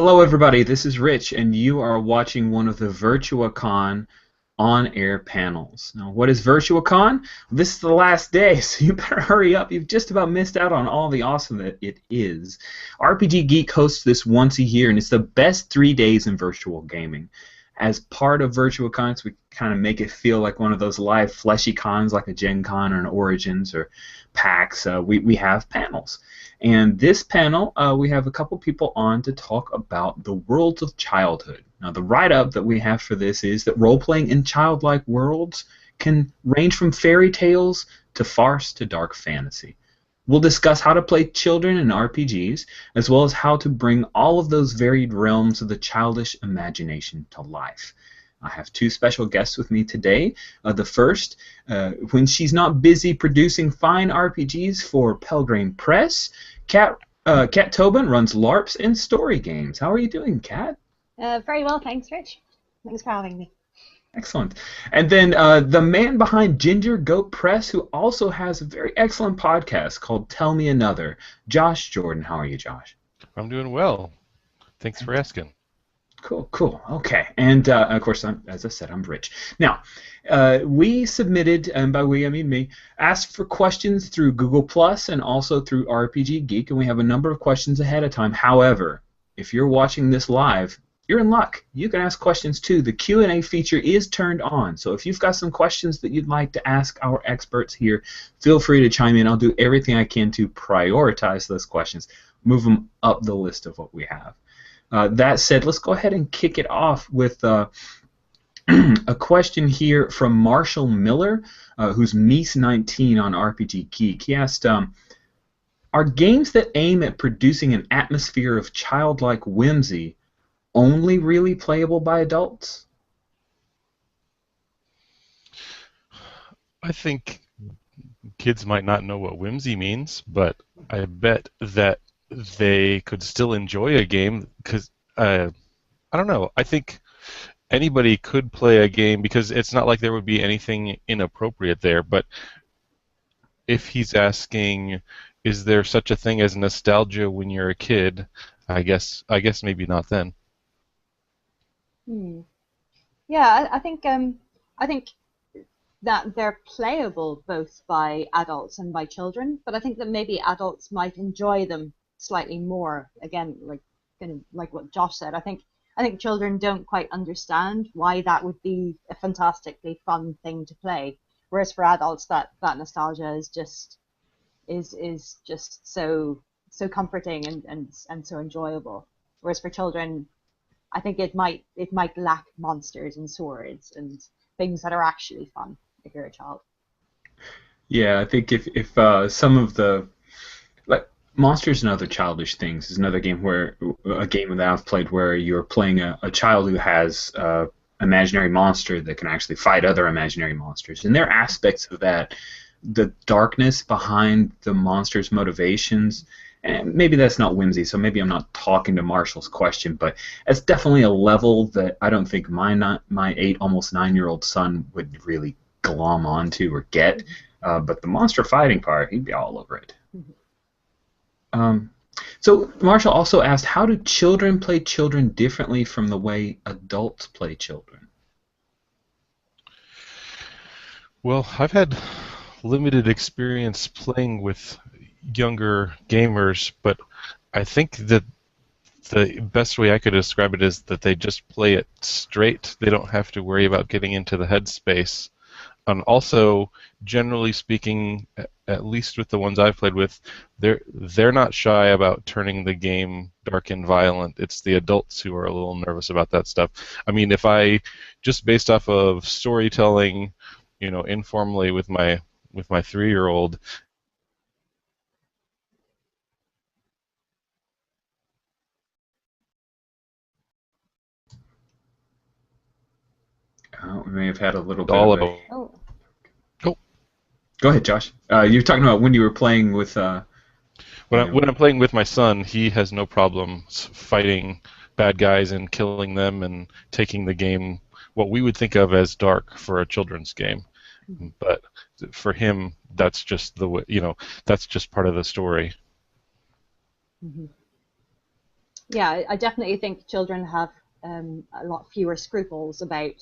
Hello, everybody. This is Rich, and you are watching one of the Virtuacon on-air panels. Now, what is Virtuacon? This is the last day, so you better hurry up. You've just about missed out on all the awesome that it is. RPG Geek hosts this once a year, and it's the best 3 days in virtual gaming. As part of Virtuacon, we kind of make it feel like one of those live fleshy cons, like a Gen Con or an Origins or PAX. We have panels. And this panel, we have a couple people on to talk about the worlds of childhood. Now, the write-up that we have for this is that role-playing in childlike worlds can range from fairy tales to farce to dark fantasy. We'll discuss how to play children in RPGs, as well as how to bring all of those varied realms of the childish imagination to life. I have two special guests with me today. The first, when she's not busy producing fine RPGs for Pelgrane Press, Kat Tobin runs LARPs and story games. How are you doing, Kat? Very well, thanks, Rich. Thanks for having me. Excellent. And then the man behind Ginger Goat Press, who also has a very excellent podcast called Tell Me Another, Josh Jordan. How are you, Josh? I'm doing well. Thanks for asking. Cool. Okay. And, of course, as I said, I'm Rich. Now, we submitted, and by we I mean me, asked for questions through Google Plus and also through RPG Geek, and we have a number of questions ahead of time. However, if you're watching this live, you're in luck. You can ask questions too. The Q&A feature is turned on, so if you've got some questions that you'd like to ask our experts here, feel free to chime in. I'll do everything I can to prioritize those questions, move them up the list of what we have. That said, let's go ahead and kick it off with a question here from Marshall Miller, who's Mies19 on RPG Geek. He asked, are games that aim at producing an atmosphere of childlike whimsy only really playable by adults? I think kids might not know what whimsy means, but I bet that they could still enjoy a game because, I don't know, I think anybody could play a game because it's not like there would be anything inappropriate there, but if he's asking, is there such a thing as nostalgia when you're a kid, I guess maybe not then. Yeah, I think that they're playable both by adults and by children, but I think that maybe adults might enjoy them slightly more. Again, kind of like what Josh said, I think children don't quite understand why that would be a fantastically fun thing to play, whereas for adults that nostalgia is just so comforting and so enjoyable. Whereas for children, I think it might lack monsters and swords and things that are actually fun if you're a child. Yeah, I think if some of the Monsters and Other Childish Things is another game that I've played where you're playing a child who has imaginary monster that can actually fight other imaginary monsters, and there are aspects of that, the darkness behind the monster's motivations. And maybe that's not whimsy, so maybe I'm not talking to Marshall's question, but it's definitely a level that I don't think my 8, almost 9-year-old son would really glom onto or get. But the monster fighting part, he'd be all over it. So Marshall also asked, how do children play children differently from the way adults play children? Well, I've had limited experience playing with younger gamers, but I think that the best way I could describe it is that they just play it straight. They don't have to worry about getting into the headspace. And also, generally speaking, at least with the ones I've played with, they're not shy about turning the game dark and violent. It's the adults who are a little nervous about that stuff. I mean, if I just based off of storytelling, informally with my 3-year-old. We may have had a little bit All of a... about. Oh. Oh. Go ahead, Josh. You were talking about when you were playing with... When I'm playing with my son, he has no problems fighting bad guys and killing them and taking the game, what we would think of as dark for a children's game. But for him, that's just that's just part of the story. Yeah, I definitely think children have a lot fewer scruples about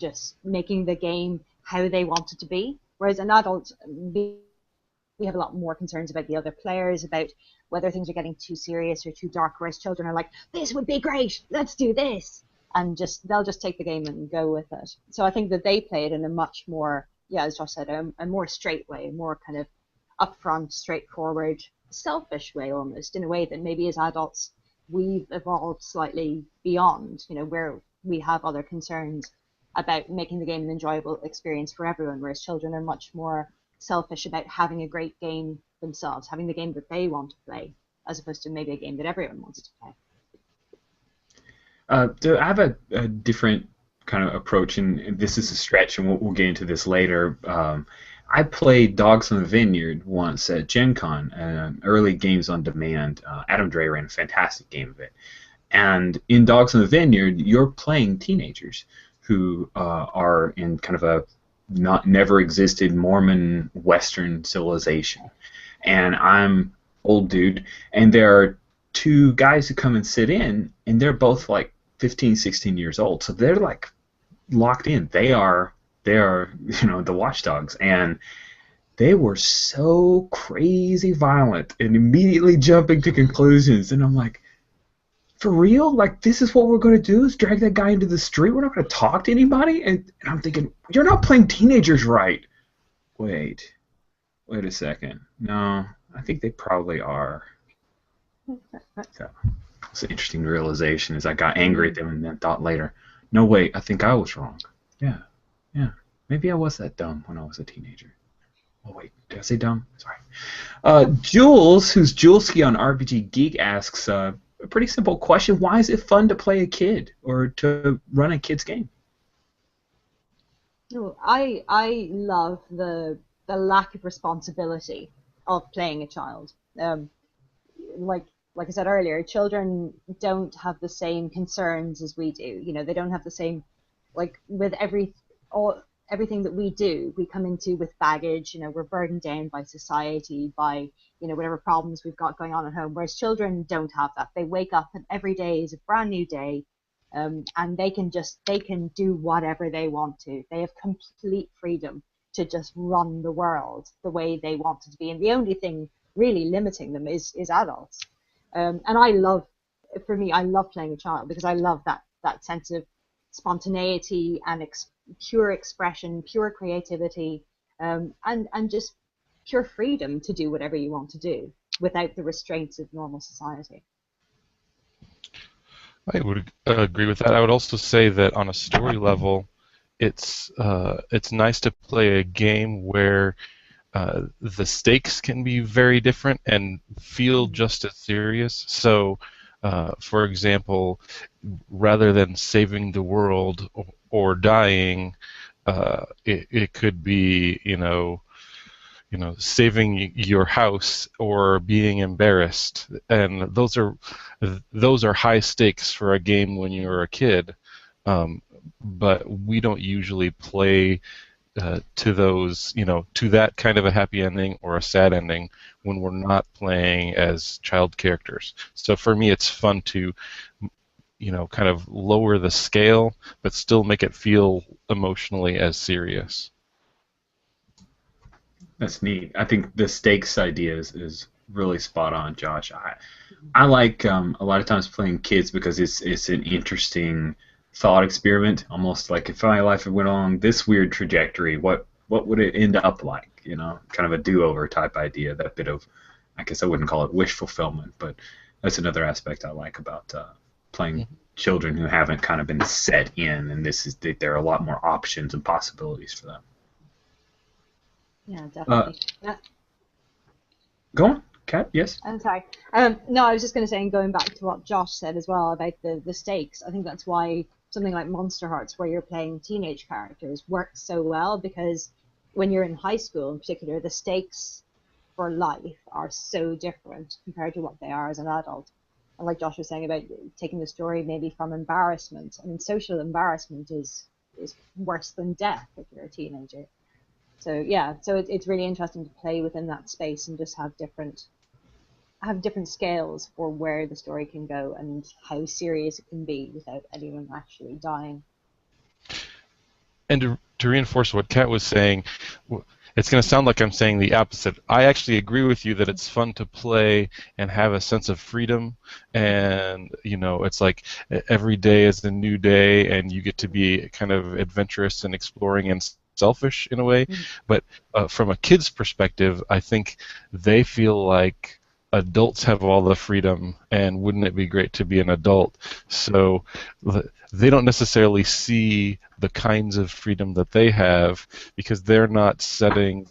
just making the game how they want it to be, whereas an adult, we have a lot more concerns about the other players, about whether things are getting too serious or too dark, whereas children are like, this would be great, let's do this. And just they'll just take the game and go with it. So I think that they play it in a much more, yeah, as Josh said, a more straight way, a more kind of upfront, straightforward, selfish way almost, in a way that maybe as adults we've evolved slightly beyond, where we have other concerns about making the game an enjoyable experience for everyone, whereas children are much more selfish about having a great game themselves, having the game that they want to play, as opposed to maybe a game that everyone wants to play. So I have a different kind of approach, and this is a stretch, and we'll get into this later. I played Dogs on the Vineyard once at Gen Con, early games on demand. Adam Dre ran a fantastic game of it. And in Dogs on the Vineyard, you're playing teenagers who are in kind of a never existed Mormon Western civilization. And I'm old dude, and there are two guys who come and sit in, and they're both like 15, 16 years old. So they're like locked in. They are the watchdogs, and they were so crazy violent and immediately jumping to conclusions. And I'm like, for real? Like, this is what we're going to do, is drag that guy into the street? We're not going to talk to anybody? And I'm thinking, you're not playing teenagers right. Wait a second. No, I think they probably are. So it's an interesting realization as I got angry at them and then thought later, no, wait, I think I was wrong. Yeah. Maybe I was that dumb when I was a teenager. Oh, wait, did I say dumb? Sorry. Jules, who's Juleski on RPG Geek, asks a pretty simple question. Why is it fun to play a kid or to run a kid's game? No, I love the lack of responsibility of playing a child. Like I said earlier, children don't have the same concerns as we do. They don't have the same, like, with everything that we do, we come into with baggage. We're burdened down by society, by whatever problems we've got going on at home. Whereas children don't have that. They wake up and every day is a brand new day, and they can do whatever they want to. They have complete freedom to just run the world the way they want it to be, and the only thing really limiting them is adults. And I love playing a child because I love that sense of spontaneity and pure expression, pure creativity, and just pure freedom to do whatever you want to do without the restraints of normal society. I would agree with that. I would also say that on a story level, it's nice to play a game where the stakes can be very different and feel just as serious. So, for example, rather than saving the world or dying, it could be saving your house or being embarrassed, and those are high stakes for a game when you're a kid. But we don't usually play to those, to that kind of a happy ending or a sad ending when we're not playing as child characters. So for me, it's fun to, kind of lower the scale, but still make it feel emotionally as serious. That's neat. I think the stakes idea is really spot on, Josh. I like a lot of times playing kids because it's an interesting thought experiment, almost like if my life went along this weird trajectory, what would it end up like? Kind of a do-over type idea. That bit of, I guess I wouldn't call it wish fulfillment, but that's another aspect I like about playing children who haven't kind of been set in, and there are a lot more options and possibilities for them. Yeah, definitely. Go on, Kat. Yes. I'm sorry. No, I was just going to say, and going back to what Josh said as well about the stakes, I think that's why something like Monster Hearts, where you're playing teenage characters, works so well, because when you're in high school in particular, the stakes for life are so different compared to what they are as an adult. And like Josh was saying about taking the story maybe from embarrassment, I mean, social embarrassment is worse than death if you're a teenager. So yeah, so it's really interesting to play within that space and just have different have different scales for where the story can go and how serious it can be without anyone actually dying. And to reinforce what Kat was saying, it's going to sound like I'm saying the opposite. I actually agree with you that it's fun to play and have a sense of freedom, and it's like every day is a new day, and you get to be kind of adventurous and exploring and selfish in a way. Mm-hmm. But from a kid's perspective, I think they feel like adults have all the freedom, and wouldn't it be great to be an adult? So they don't necessarily see the kinds of freedom that they have because they're not setting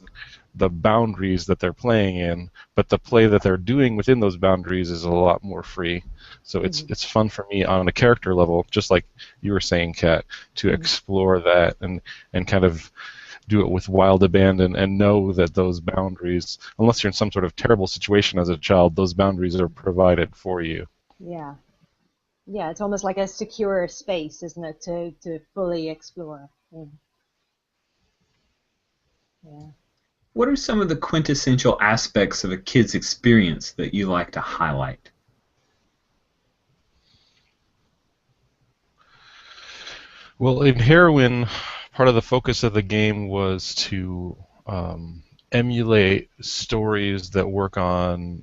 the boundaries that they're playing in, but the play that they're doing within those boundaries is a lot more free. So it's fun for me on a character level, just like you were saying, Kat, to explore that and kind of do it with wild abandon and know that those boundaries, unless you're in some sort of terrible situation as a child, those boundaries are provided for you. Yeah. Yeah, it's almost like a secure space, isn't it, to fully explore. Yeah. What are some of the quintessential aspects of a kid's experience that you like to highlight? Well, in Heroine, part of the focus of the game was to emulate stories that work on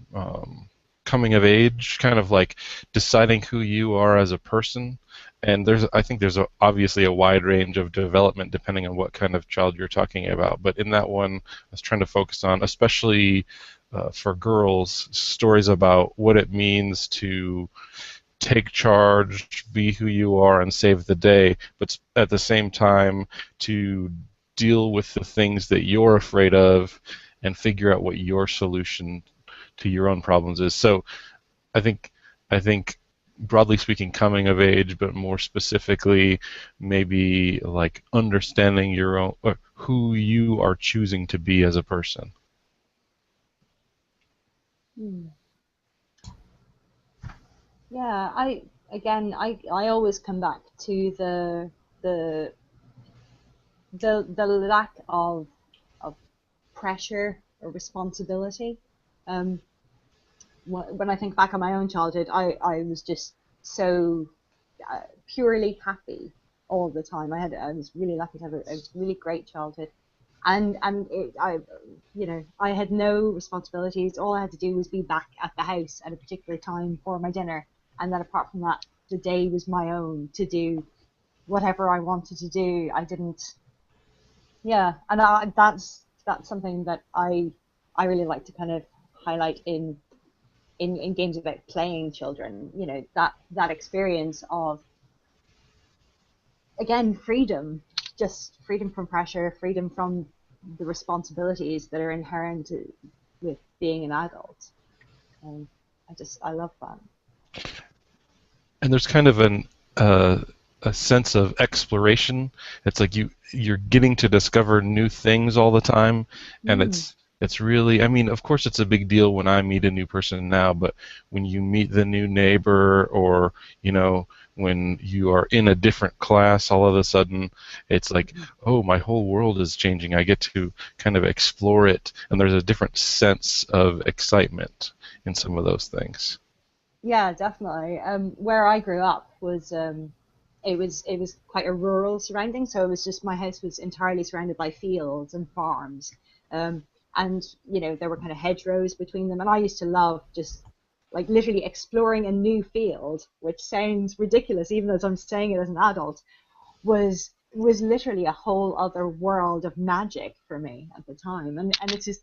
coming of age, kind of like deciding who you are as a person. And I think there's obviously a wide range of development depending on what kind of child you're talking about. But in that one, I was trying to focus on, especially for girls, stories about what it means to take charge, be who you are, and save the day, but at the same time to deal with the things that you're afraid of and figure out what your solution to your own problems is. So I think broadly speaking, coming of age, but more specifically maybe like understanding your own, or who you are choosing to be as a person. Yeah, I always come back to the lack of pressure or responsibility. When I think back on my own childhood, I was just so purely happy all the time. I was really lucky to have a really great childhood, and I had no responsibilities. All I had to do was be back at the house at a particular time for my dinner, and then apart from that, the day was my own to do whatever I wanted to do. I didn't, yeah, and that's something that I really like to kind of highlight in games about playing children. That experience of, again, freedom, just freedom from pressure, freedom from the responsibilities that are inherent with being an adult. And I love that. And there's kind of a sense of exploration. It's like you're getting to discover new things all the time, and it's really, I mean, of course it's a big deal when I meet a new person now, but when you meet the new neighbor, or when you are in a different class, all of a sudden it's like, oh, my whole world is changing. I get to kind of explore it, and there's a different sense of excitement in some of those things. Yeah, definitely. Where I grew up was it was quite a rural surrounding, so it was just, my house was entirely surrounded by fields and farms, and there were kind of hedgerows between them, and I used to love just like literally exploring a new field, which sounds ridiculous even as I'm saying it as an adult, was literally a whole other world of magic for me at the time, and it's just,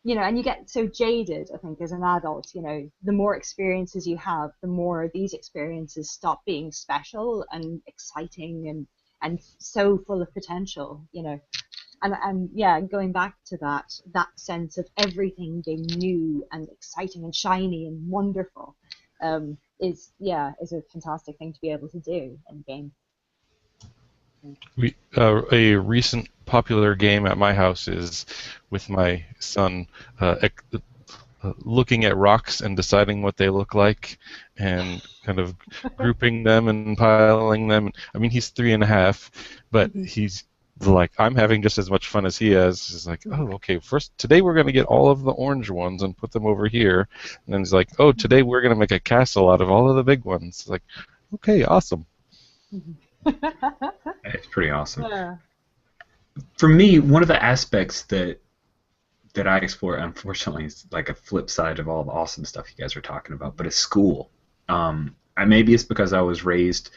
and you get so jaded, I think, as an adult. The more experiences you have, the more these experiences stop being special and exciting and so full of potential. And yeah, going back to that sense of everything being new and exciting and shiny and wonderful, is a fantastic thing to be able to do in a game. A recent popular game at my house is with my son looking at rocks and deciding what they look like, and kind of grouping them and piling them. I mean, he's 3.5, but he's like I'm having just as much fun as he is. He's like, oh, okay, first today we're going to get all of the orange ones and put them over here. And then he's like, oh, today we're going to make a castle out of all of the big ones. It's like, okay, awesome. It's pretty awesome. Yeah. For me, one of the aspects that I explore, unfortunately, is like a flip side of all the awesome stuff you guys are talking about, but it's school. Maybe it's because I was raised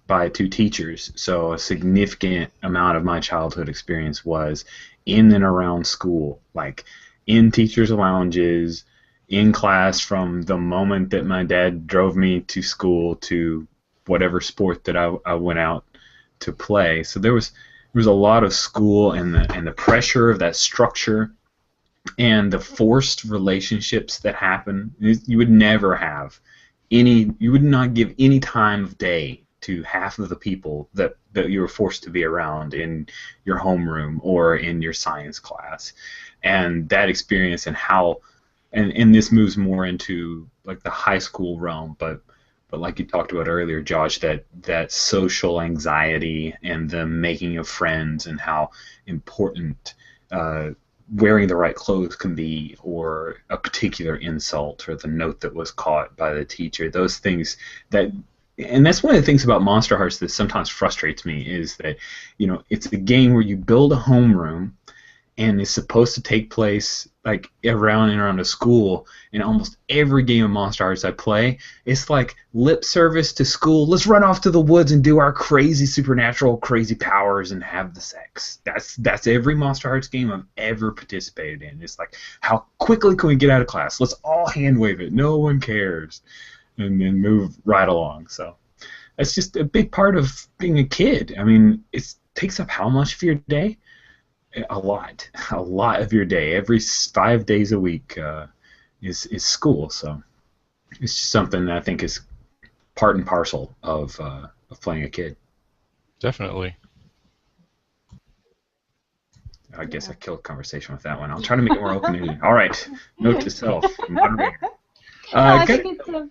by two teachers, so a significant amount of my childhood experience was in and around school, like in teachers' lounges, in class from the moment that my dad drove me to school to whatever sport that I went out to play. So there was a lot of school and the pressure of that structure and the forced relationships that happen. You would never have you would not give any time of day to half of the people that you were forced to be around in your homeroom or in your science class. And that experience and how, and this moves more into like the high school realm, but like you talked about earlier, Josh, that social anxiety and the making of friends and how important wearing the right clothes can be, or a particular insult or the note that was caught by the teacher, those things and that's one of the things about Monster Hearts that sometimes frustrates me is that, it's a game where you build a homeroom and it's supposed to take place like around and around a school. And almost every game of Monster Hearts I play, it's like lip service to school. Let's run off to the woods and do our crazy supernatural crazy powers and have the sex. That's every Monster Hearts game I've ever participated in. It's like, how quickly can we get out of class? Let's all hand wave it. No one cares. And then move right along. So that's just a big part of being a kid. I mean, it takes up how much of your day? A lot of your day. Every 5 days a week is school. So it's just something that I think is part and parcel of playing a kid. Definitely. I guess I killed conversation with that one. I'll try to make it more open-ended. All right. Note to self. Moderator. I think it's,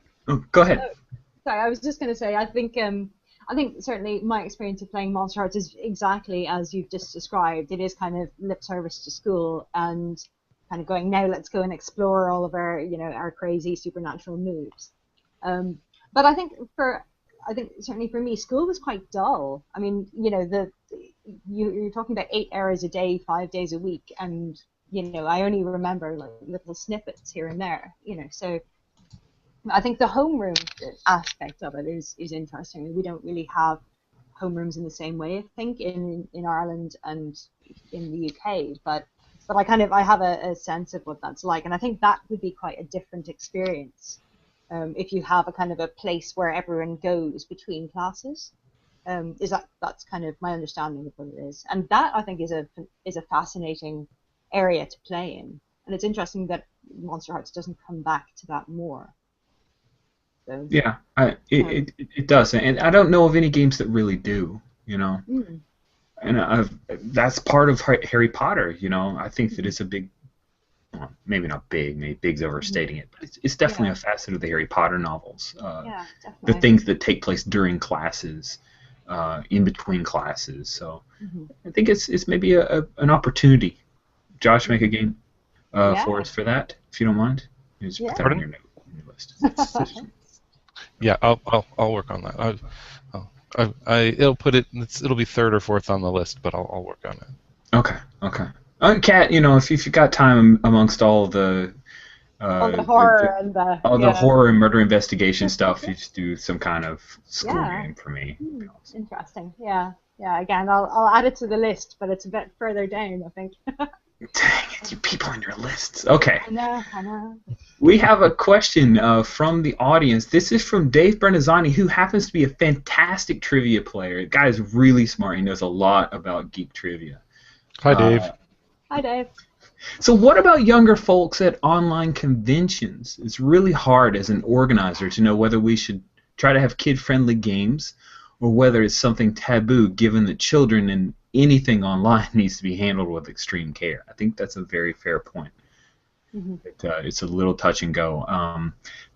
go ahead. Sorry, I was just going to say, I think certainly my experience of playing Monster Hearts is exactly as you've just described. It is kind of lip service to school and kind of going, now let's go and explore all of our, our crazy supernatural moves. But I think certainly for me, school was quite dull. I mean, you're talking about 8 hours a day, 5 days a week, and I only remember like little snippets here and there. So I think the homeroom aspect of it is interesting. We don't really have homerooms in the same way, I think, in Ireland and in the UK, but I have a sense of what that's like, and I think that would be quite a different experience if you have a kind of a place where everyone goes between classes. That's kind of my understanding of what it is, and that I think is a fascinating area to play in, and it's interesting that Monster Hearts doesn't come back to that more. So, yeah, it does, and I don't know of any games that really do, Mm. And that's part of Harry Potter, I think that it's a big, well, maybe not big, maybe big's overstating it, but it's definitely a facet of the Harry Potter novels. Yeah, the definitely. things that take place during classes, in between classes. So I think it's maybe an opportunity. Josh, make a game for us for that, if you don't mind. You just put that on your list. Yeah, I'll work on that. It'll be third or fourth on the list, but I'll work on it. Okay. Kat, if you've got time amongst all the the horror and the the horror and murder investigation stuff, you just do some kind of school game for me. Interesting. Yeah. Again, I'll add it to the list, but it's a bit further down, I think. Dang it, you people on your lists. Okay. I know. We have a question from the audience. This is from Dave Bernazzani, who happens to be a fantastic trivia player. The guy is really smart. He knows a lot about geek trivia. Hi, Dave. Hi, Dave. So what about younger folks at online conventions? It's really hard as an organizer to know whether we should try to have kid-friendly games or whether it's something taboo, given that children and anything online needs to be handled with extreme care. I think that's a very fair point. Mm-hmm. It's a little touch and go.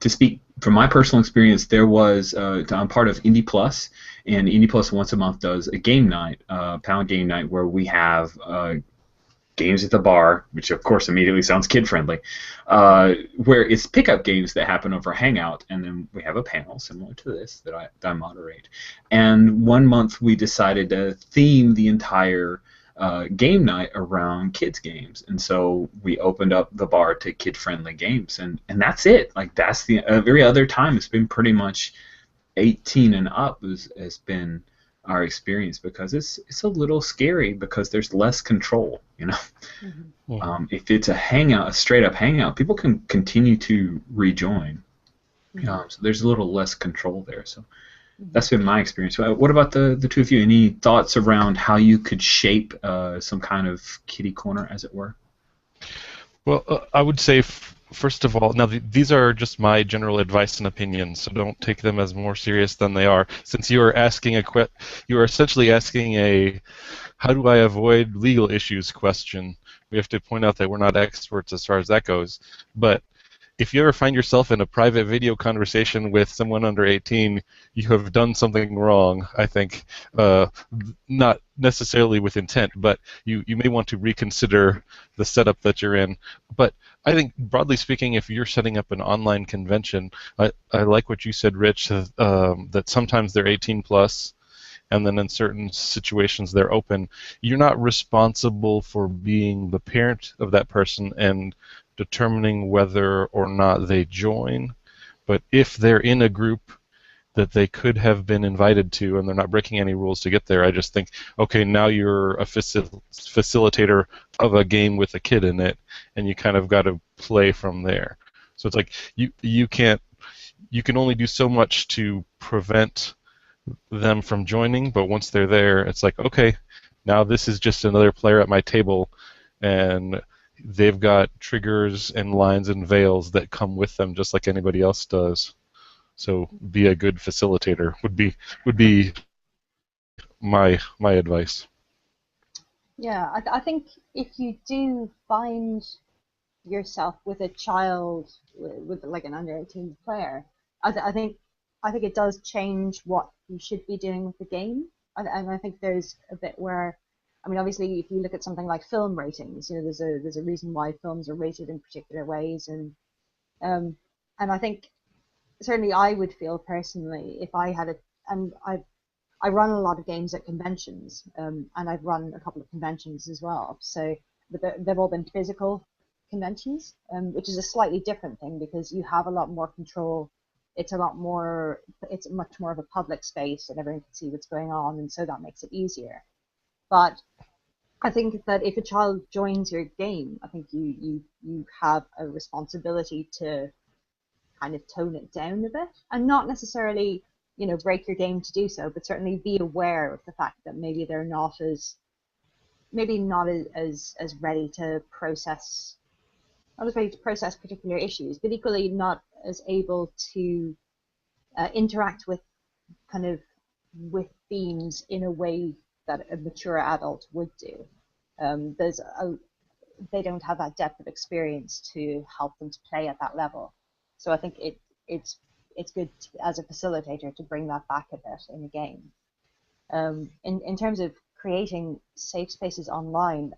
To speak from my personal experience, there was I'm part of Indie Plus, and Indie Plus once a month does a game night, Pound Game Night, where we have games at the bar, which of course immediately sounds kid friendly, where it's pickup games that happen over Hangout, and then we have a panel similar to this that I moderate. And one month we decided to theme the entire game night around kids games, and so we opened up the bar to kid friendly games, and that's it. Like that's the every other time it's been pretty much 18 and up has been our experience, because it's a little scary because there's less control, you know. Mm-hmm. If it's a hangout, a straight up hangout, people can continue to rejoin. Mm-hmm. So there's a little less control there. So Mm-hmm. that's been my experience. What about the two of you? Any thoughts around how you could shape some kind of kiddie corner, as it were? Well, I would say, first of all, now these are just my general advice and opinions, so don't take them as more serious than they are. Since you are asking you are essentially asking a "how do I avoid legal issues" question. We have to point out that we're not experts as far as that goes. But if you ever find yourself in a private video conversation with someone under 18, you have done something wrong, I think. Not necessarily with intent, but you may want to reconsider the setup that you're in. But I think, broadly speaking, if you're setting up an online convention, I like what you said, Rich, that sometimes they're 18 plus, and then in certain situations they're open. You're not responsible for being the parent of that person and determining whether or not they join. But if they're in a group that they could have been invited to and they're not breaking any rules to get there, I just think, okay, now you're a facilitator of a game with a kid in it, and you kind of got to play from there. So it's like you can only do so much to prevent them from joining, but once they're there, it's like, okay, now this is just another player at my table, and they've got triggers and lines and veils that come with them just like anybody else does. So be a good facilitator would be my advice. Yeah, I think if you do find yourself with a child with like an under 18 player, I think it does change what you should be doing with the game. And I think there's a bit where, I mean, obviously, if you look at something like film ratings, you know, there's a reason why films are rated in particular ways, um, and I think certainly I would feel personally if I had a, and I run a lot of games at conventions, and I've run a couple of conventions as well. So, but they've all been physical conventions, which is a slightly different thing because you have a lot more control. It's a lot more, it's much more of a public space and everyone can see what's going on, and so that makes it easier. But I think that if a child joins your game, I think you have a responsibility to kind of tone it down a bit, and not necessarily, you know, break your game to do so, but certainly be aware of the fact that maybe they're not as maybe not as ready to process, not as ready to process particular issues, but equally not as able to interact with kind of with themes in a way that a mature adult would do. There's a, they don't have that depth of experience to help them to play at that level. So I think it's good to, as a facilitator, to bring that back a bit in the game. In terms of creating safe spaces online,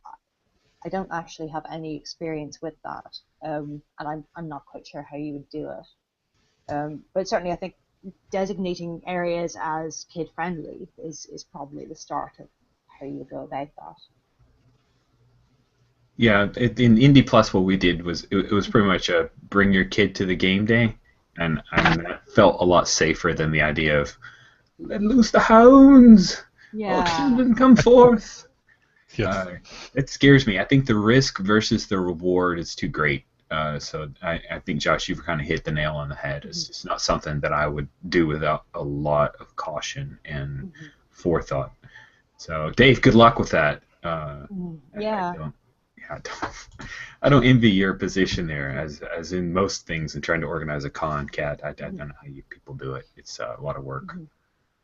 I don't actually have any experience with that, and I'm not quite sure how you would do it. But certainly, I think designating areas as kid friendly is probably the start of how you would go about that. Yeah, in Indie Plus, what we did was it was pretty much a bring your kid to the game day, and that felt a lot safer than the idea of let loose the hounds, oh Yeah. children come forth. Yes. It scares me. I think the risk versus the reward is too great. So I think Josh, you've kind of hit the nail on the head. It's just not something that I would do without a lot of caution and forethought. So Dave, good luck with that. Yeah. I don't, yeah, I don't envy your position there, as in most things in trying to organize a con. Cat, I don't know how you people do it. It's a lot of work.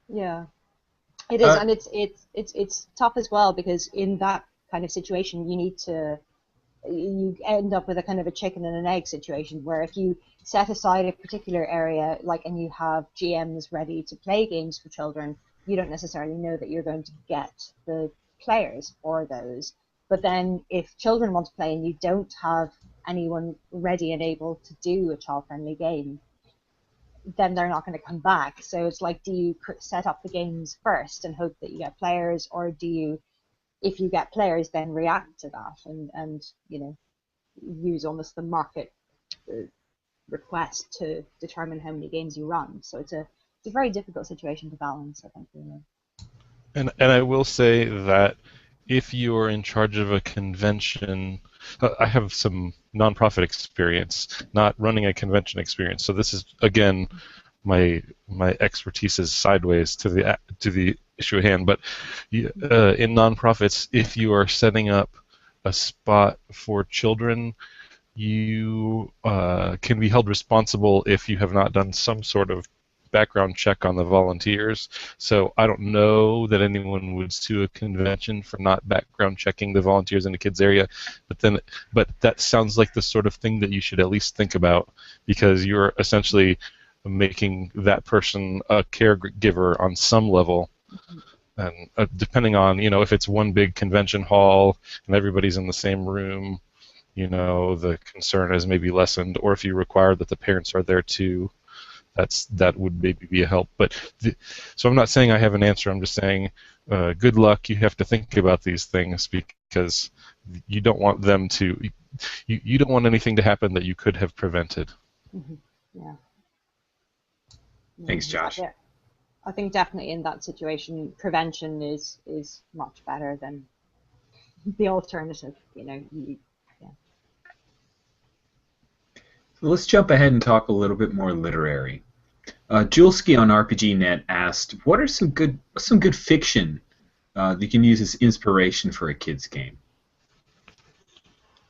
Yeah. It is, and it's tough as well because in that kind of situation, you need to you end up with a kind of a chicken and an egg situation where if you set aside a particular area, like, and you have GMs ready to play games for children, you don't necessarily know that you're going to get the players for those. But then if children want to play and you don't have anyone ready and able to do a child-friendly game, then they're not going to come back. So it's like, do you set up the games first and hope that you get players, or do you, if you get players, then react to that and you know, use almost the market request to determine how many games you run? So it's a very difficult situation to balance, I think. Really. And I will say that if you are in charge of a convention, I have some nonprofit experience, not running a convention experience. So this is, again, my expertise is sideways to the issue at hand. But in nonprofits, if you are setting up a spot for children, you can be held responsible if you have not done some sort of background check on the volunteers. So I don't know that anyone would sue a convention for not background checking the volunteers in the kids area, but that sounds like the sort of thing that you should at least think about, because you're essentially making that person a caregiver on some level. And depending on, you know, if it's one big convention hall and everybody's in the same room, you know, the concern is maybe lessened. Or if you require that the parents are there too, that would maybe be a help. But so I'm not saying I have an answer. I'm just saying, good luck. You have to think about these things, because you don't want them to. You don't want anything to happen that you could have prevented. Yeah. Thanks, Josh. I think definitely in that situation, prevention is much better than the alternative. You know. So let's jump ahead and talk a little bit more literary. Julski on RPGNet asked, "What are some good fiction that you can use as inspiration for a kids game?" I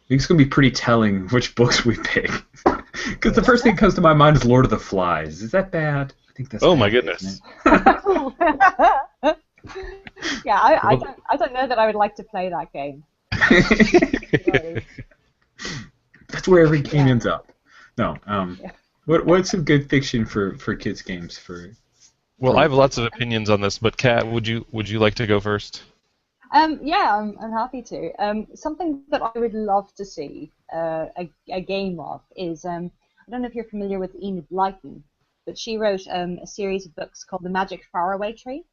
think it's going to be pretty telling which books we pick, because the first thing that comes to my mind is Lord of the Flies. Is that bad? I think that's. Oh bad, my goodness! Yeah, I don't know that I would like to play that game. That's where every game ends up. No. What's some good fiction for kids games for? Well, I have lots of opinions on this, but Kat, would you like to go first? Yeah, I'm happy to. Something that I would love to see a game of is, I don't know if you're familiar with Enid Blyton, but she wrote a series of books called The Magic Faraway Tree,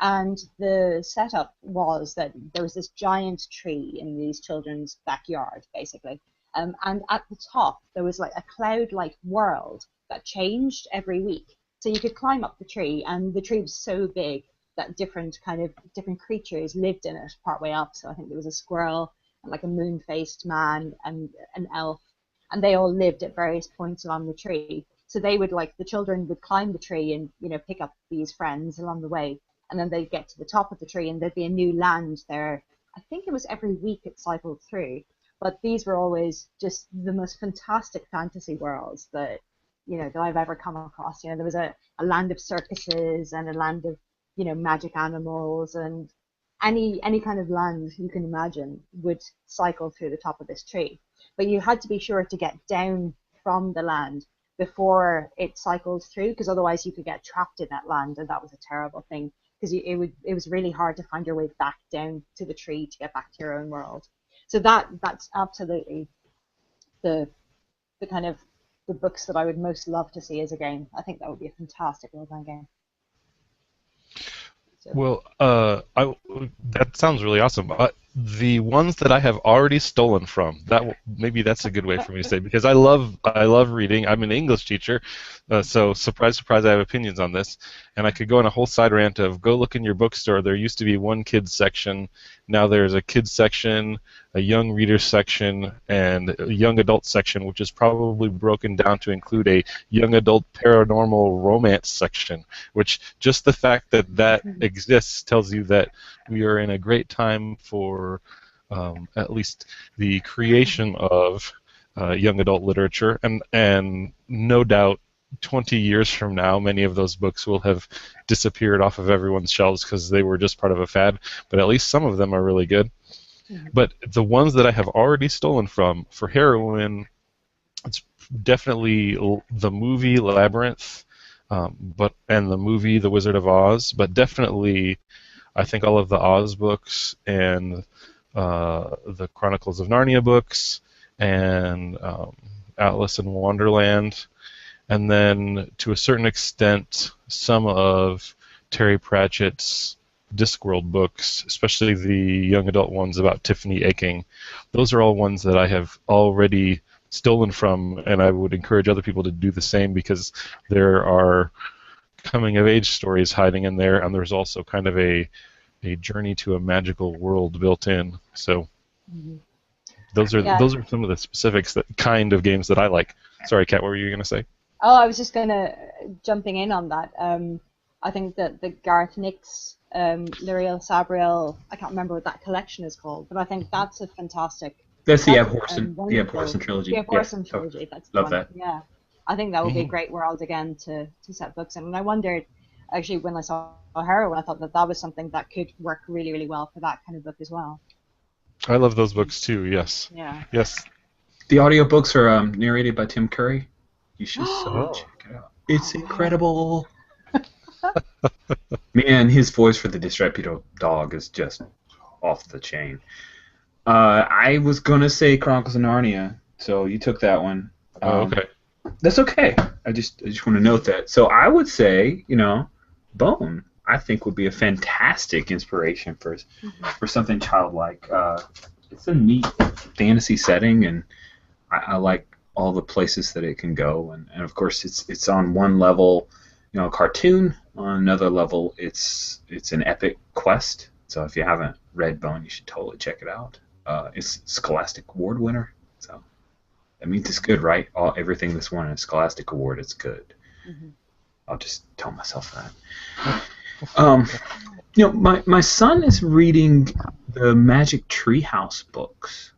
and the setup was that there was this giant tree in these children's backyard, basically, and at the top there was like a cloud-like world that changed every week. So you could climb up the tree, and the tree was so big that different creatures lived in it partway up. So I think there was a squirrel and like a moon-faced man and an elf, and they all lived at various points along the tree. So they would, like, the children would climb the tree and, you know, pick up these friends along the way, and then they'd get to the top of the tree and there'd be a new land there. I think it was every week it cycled through, but these were always just the most fantastic fantasy worlds that, you know, that I've ever come across. You know, there was a land of circuses and a land of, you know, magic animals, and any kind of land you can imagine would cycle through the top of this tree. But you had to be sure to get down from the land before it cycled through, because otherwise you could get trapped in that land, and that was a terrible thing, because it was really hard to find your way back down to the tree to get back to your own world. So that's absolutely the kind of the books that I would most love to see as a game. I think that would be a fantastic role-playing game. So. Well, that sounds really awesome. The ones that I have already stolen from, maybe that's a good way for me to say, because I love reading. I'm an English teacher, so surprise, surprise, I have opinions on this, and I could go on a whole side rant of go look in your bookstore. There used to be one kids section, now there's a kids section, a young reader section, and a young adult section, which is probably broken down to include a young adult paranormal romance section. Which just the fact that exists tells you that we are in a great time for at least the creation of young adult literature, and no doubt 20 years from now many of those books will have disappeared off of everyone's shelves because they were just part of a fad, but at least some of them are really good. But the ones that I have already stolen from for heroin, it's definitely the movie Labyrinth, and the movie The Wizard of Oz, but definitely I think all of the Oz books and the Chronicles of Narnia books and Alice in Wonderland, and then to a certain extent some of Terry Pratchett's Discworld books, especially the young adult ones about Tiffany Aching. Those are all ones that I have already stolen from, and I would encourage other people to do the same because there are coming-of-age stories hiding in there, and there's also kind of a journey to a magical world built in. So those are some of the specifics, that kind of games that I like. Sorry, Kat, what were you going to say? Oh, I was just jumping in on that. I think that the Gareth Nix, L'Oreal Sabriel, I can't remember what that collection is called, but I think that's a fantastic. That's the Abhorsen trilogy. The Abhorsen trilogy. That's the love one. that. Yeah, I think that would be a great world again to set books in. And I wondered, actually, when I saw Heroin, I thought that was something that could work really, really well for that kind of book as well. I love those books too. Yes. Yeah. Yes. The audiobooks are narrated by Tim Curry. You should check it out. It's incredible. Man, his voice for the disreputable dog is just off the chain. I was gonna say Chronicles of Narnia, so you took that one. Okay. That's okay. I just want to note that. So I would say, Bone, I think would be a fantastic inspiration for something childlike. It's a neat fantasy setting, and I like all the places that it can go, and of course it's on one level, a cartoon. On another level, it's an epic quest. So if you haven't read Bone, you should totally check it out. It's Scholastic Award winner, so that means it's good, right? Everything that's won a Scholastic Award, it's good. I'll just tell myself that. My son is reading the Magic Treehouse books,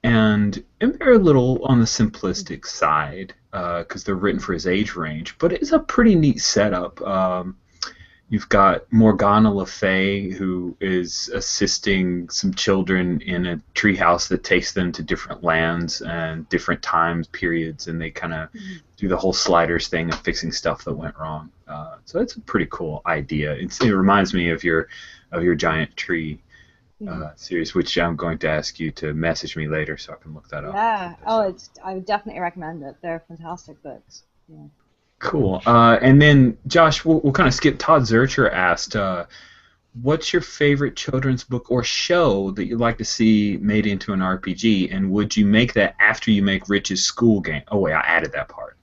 and they're a little on the simplistic side because they're written for his age range, but it's a pretty neat setup. You've got Morgana Le Fay, who is assisting some children in a treehouse that takes them to different lands and different time periods, and they kind of do the whole sliders thing of fixing stuff that went wrong. So it's a pretty cool idea. It reminds me of your giant tree series, which I'm going to ask you to message me later so I can look that up. Yeah. I would definitely recommend it. They're fantastic books. Yeah. Cool. And then, Josh, we'll kind of skip. Todd Zurcher asked, what's your favorite children's book or show that you'd like to see made into an RPG, and would you make that after you make Rich's school game? Oh, wait, I added that part.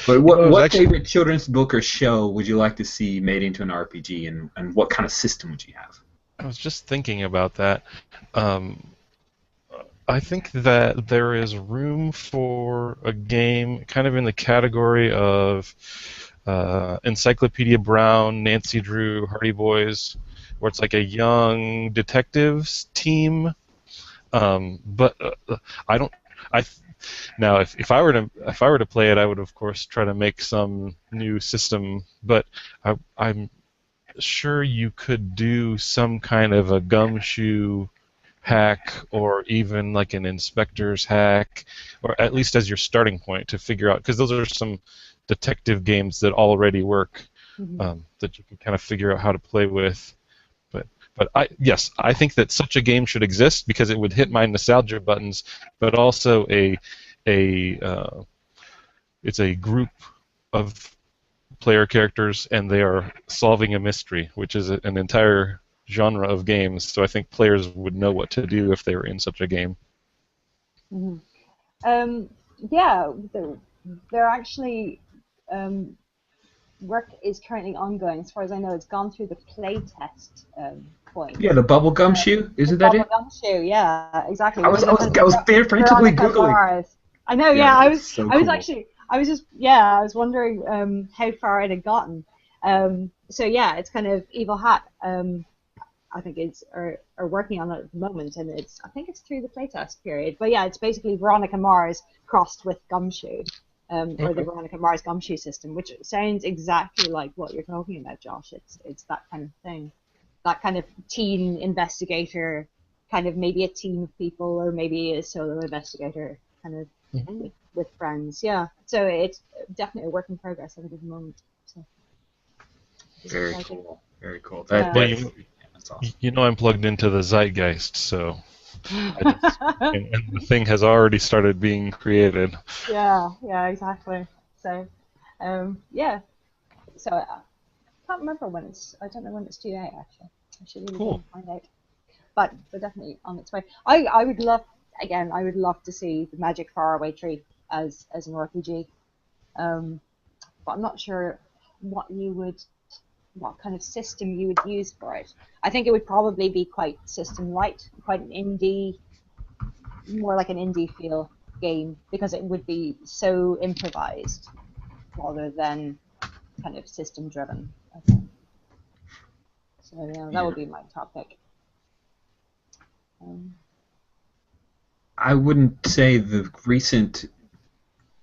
But what favorite children's book or show would you like to see made into an RPG, and what kind of system would you have? I was just thinking about that. I think that there is room for a game kind of in the category of Encyclopedia Brown, Nancy Drew, Hardy Boys, where it's like a young detectives team. But I don't. Now, if I were to play it, I would of course try to make some new system. But I'm sure you could do some kind of a gumshoe hack, or even like an inspector's hack, or at least as your starting point to figure out, because those are some detective games that already work, that you can kind of figure out how to play with. But I think that such a game should exist because it would hit my nostalgia buttons, but also it's a group of player characters and they are solving a mystery, which is an entire genre of games, so I think players would know what to do if they were in such a game. Yeah, they're actually work is currently ongoing. As far as I know, it's gone through the playtest point. Yeah, the bubble gum shoe, isn't that it? Bubble gum shoe, yeah, exactly. I was frantically googling. I know, Yeah, I was so I was cool. actually I was wondering how far it had gotten. So yeah, it's kind of Evil Hat. I think are working on it at the moment, and I think it's through the playtest period. But yeah, it's basically Veronica Mars crossed with Gumshoe, or the Veronica Mars Gumshoe system, which sounds exactly like what you're talking about, Josh. It's that kind of thing, that kind of teen investigator kind of maybe a team of people or maybe a solo investigator kind of with friends. Yeah, so it's definitely a work in progress at the moment. So Very cool. Very cool. Yeah. That's awesome. You know I'm plugged into the zeitgeist, so and the thing has already started being created. Yeah, exactly. So, yeah. So I can't remember when it's. I don't know when it's due out actually. I should really go Cool. and find out. But definitely on its way. I would love again. I would love to see the Magic Faraway Tree as an RPG. But I'm not sure what kind of system you would use for it. I think it would probably be quite system light, quite an indie, more like an indie feel game because it would be so improvised rather than kind of system driven, I think. So yeah, that would be my top pick. I wouldn't say the recent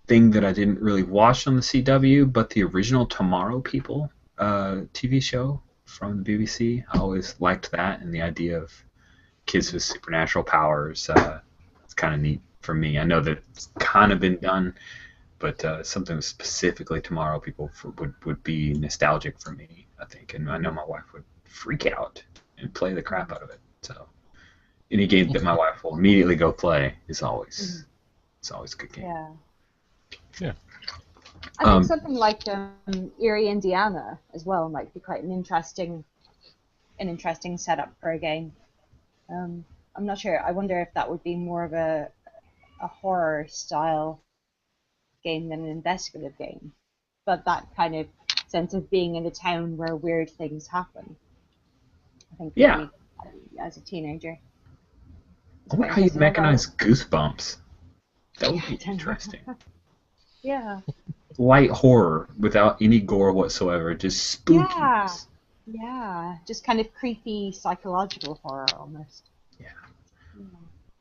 thing that I didn't really watch on the CW, but the original Tomorrow People TV show from the BBC. I always liked that, and the idea of kids with supernatural powers. It's kind of neat for me. I know that it's kind of been done, but something specifically Tomorrow People would be nostalgic for me, I think. And I know my wife would freak out and play the crap out of it. So any game that my wife will immediately go play is always it's always a good game. Yeah. Yeah. I think something like Erie, Indiana, as well, might be quite an interesting setup for a game. I'm not sure. I wonder if that would be more of a horror style game than an investigative game, but that kind of sense of being in a town where weird things happen. I think maybe as a teenager. I wonder how you'd mechanize Goosebumps. That would be interesting. Yeah. Light horror without any gore whatsoever, just spooky. Yeah. Just kind of creepy psychological horror almost. Yeah.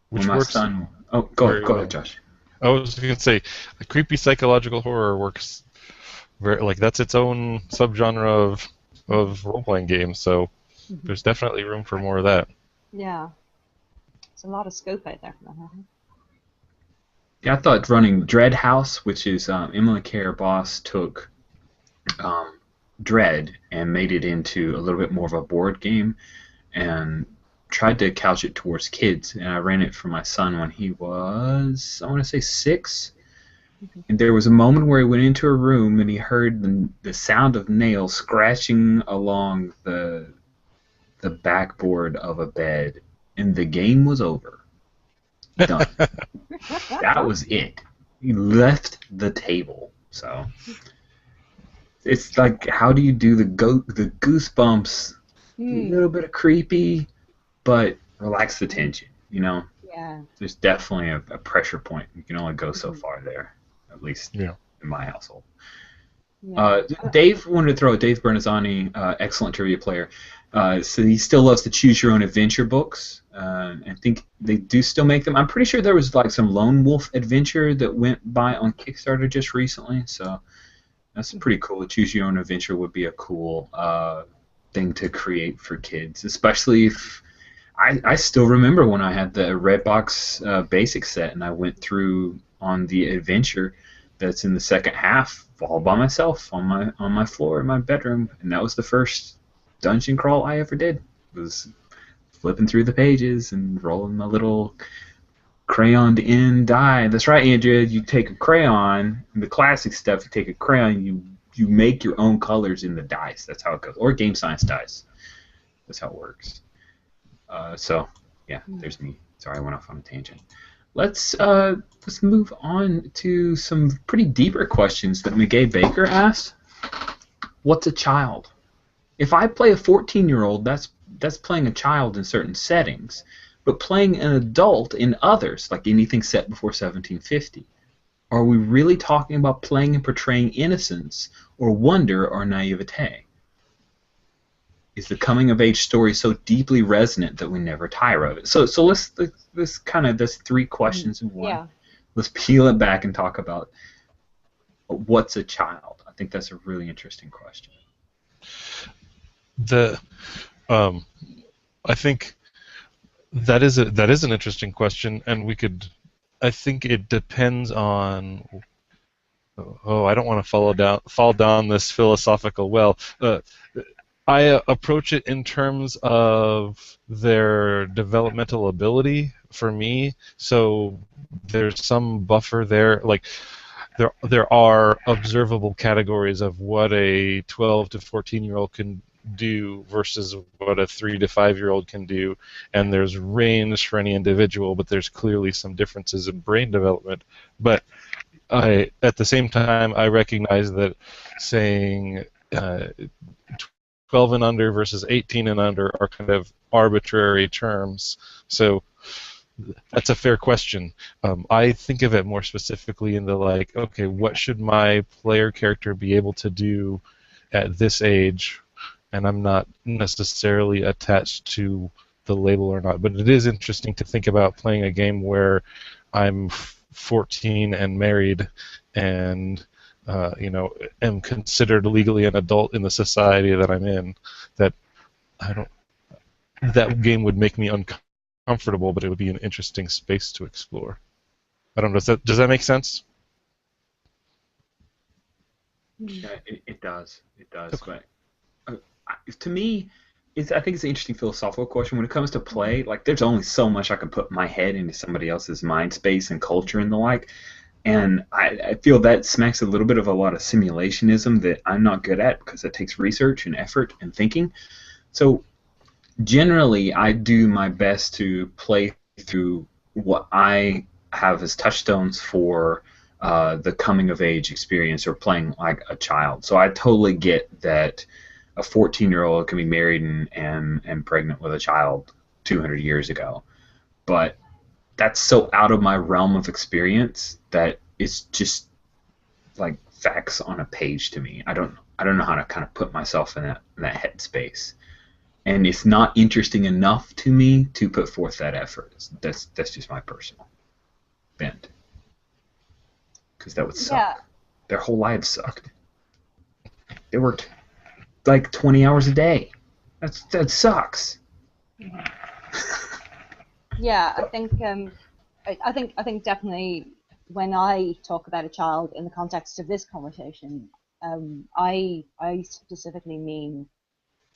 Which my works son. Oh, go ahead, Josh. I was going to say, a creepy psychological horror works very, like, that's its own subgenre of role-playing games, so there's definitely room for more of that. Yeah. There's a lot of scope out there for that. Yeah, I thought running Dread House, which is Emily Carr Boss took Dread and made it into a little bit more of a board game and tried to couch it towards kids. And I ran it for my son when he was, I want to say 6. And there was a moment where he went into a room and he heard the sound of nails scratching along the backboard of a bed, and the game was over. Done. That was it. He left the table. So it's like, how do you do the Goosebumps? A little bit of creepy, but relax the tension. You know. Yeah. There's definitely a pressure point. You can only go so far there, at least in my household. Yeah. Dave wanted to throw Dave Bernazzani, excellent trivia player. So he still loves the Choose Your Own Adventure books. I think they do still make them. I'm pretty sure there was like some Lone Wolf Adventure that went by on Kickstarter just recently. So that's pretty cool. Choose Your Own Adventure would be a cool thing to create for kids, especially if I still remember when I had the Redbox basic set and I went through on the adventure that's in the second half all by myself on my floor in my bedroom, and that was the first dungeon crawl I ever did. Was flipping through the pages and rolling my little crayoned in die. That's right, Andrea. You take a crayon, the classic stuff. You take a crayon, you make your own colors in the dice. That's how it goes. Or game science dice. That's how it works. So yeah, there's me. Sorry, I went off on a tangent. Let's move on to some pretty deeper questions that McGay Baker asked. What's a child? If I play a 14-year-old, that's playing a child in certain settings, but playing an adult in others, like anything set before 1750. Are we really talking about playing and portraying innocence or wonder or naivete? Is the coming-of-age story so deeply resonant that we never tire of it? So let's that's 3 questions in one. Yeah. Let's peel it back and talk about what's a child. I think that's a really interesting question. I think That is an interesting question, and we could. I think it depends on. Oh, I don't want to fall down this philosophical well. I approach it in terms of their developmental ability for me. So there's some buffer there. Like there are observable categories of what a 12 to 14-year-old can do versus what a 3 to 5-year-old can do, and there's range for any individual, but there's clearly some differences in brain development. But at the same time, I recognize that saying 12 and under versus 18 and under are kind of arbitrary terms. So that's a fair question. I think of it more specifically in the like, okay, what should my player character be able to do at this age? And I'm not necessarily attached to the label or not. But it is interesting to think about playing a game where I'm 14 and married and am considered legally an adult in the society that I'm in. That I don't. That game would make me uncomfortable, but it would be an interesting space to explore. I don't know. Does that make sense? Yeah, it does. It does. Okay. But to me, I think it's an interesting philosophical question. When it comes to play, like there's only so much I can put my head into somebody else's mind space and culture and the like. And I feel that smacks a little bit of a lot of simulationism that I'm not good at because it takes research and effort and thinking. So generally, I do my best to play through what I have as touchstones for the coming of age experience or playing like a child. So I totally get that a 14-year-old can be married and pregnant with a child 200 years ago. But that's so out of my realm of experience that it's just like facts on a page to me. I don't know how to kind of put myself in that headspace. And it's not interesting enough to me to put forth that effort. That's just my personal bent. Because that would suck. Yeah. Their whole lives sucked. They worked like 20 hours a day. That sucks. Yeah, I think definitely when I talk about a child in the context of this conversation, I specifically mean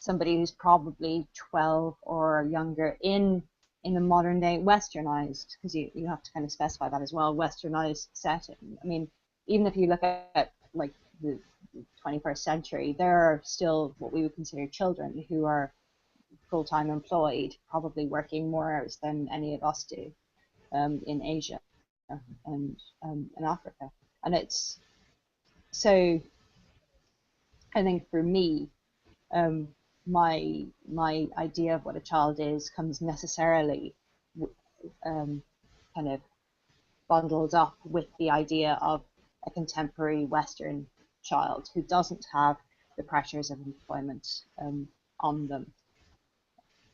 somebody who's probably 12 or younger in a modern day westernized, because you have to kind of specify that as well, westernized setting. I mean, even if you look at like the 21st century, there are still what we would consider children who are full-time employed, probably working more hours than any of us do in Asia and in Africa. And it's so I think for me, um, my idea of what a child is comes necessarily kind of bundled up with the idea of a contemporary Western child who doesn't have the pressures of employment on them.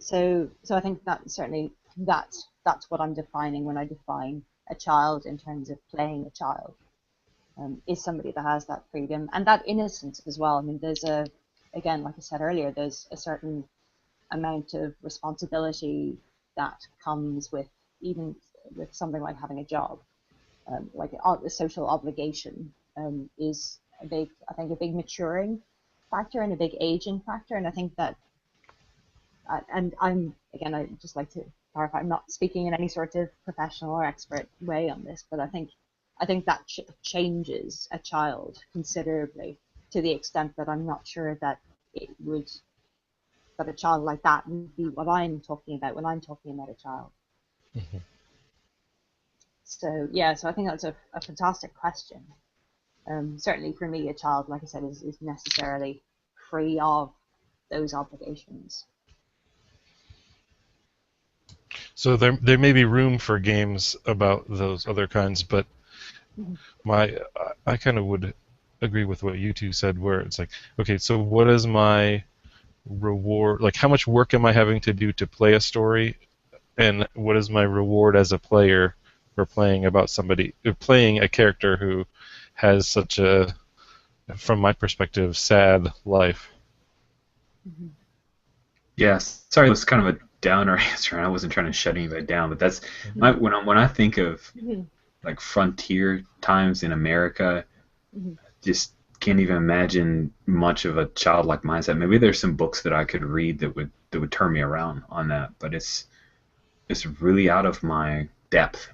So I think that certainly that's what I'm defining when I define a child in terms of playing a child. Is somebody that has that freedom and that innocence as well. I mean, again, like I said earlier, there's a certain amount of responsibility that comes with even with something like having a job. Like a social obligation is I think a big maturing factor and a big aging factor. And I think that, and I just like to clarify, I'm not speaking in any sort of professional or expert way on this, but I think that changes a child considerably to the extent that I'm not sure that that a child like that would be what I'm talking about when I'm talking about a child. Mm-hmm. So yeah, so I think that's a fantastic question. Certainly for me, a child, like I said, is necessarily free of those obligations. So there may be room for games about those other kinds, but I kind of would agree with what you two said, where it's like, okay, so what is my reward? Like, how much work am I having to do to play a story, and what is my reward as a player for playing playing a character who has such a, from my perspective, sad life? Yes. Sorry, it was kind of a downer answer, and I wasn't trying to shut anybody down, but that's when I think of like frontier times in America, just can't even imagine much of a childlike mindset. Maybe there's some books that I could read that would turn me around on that, but it's really out of my depth.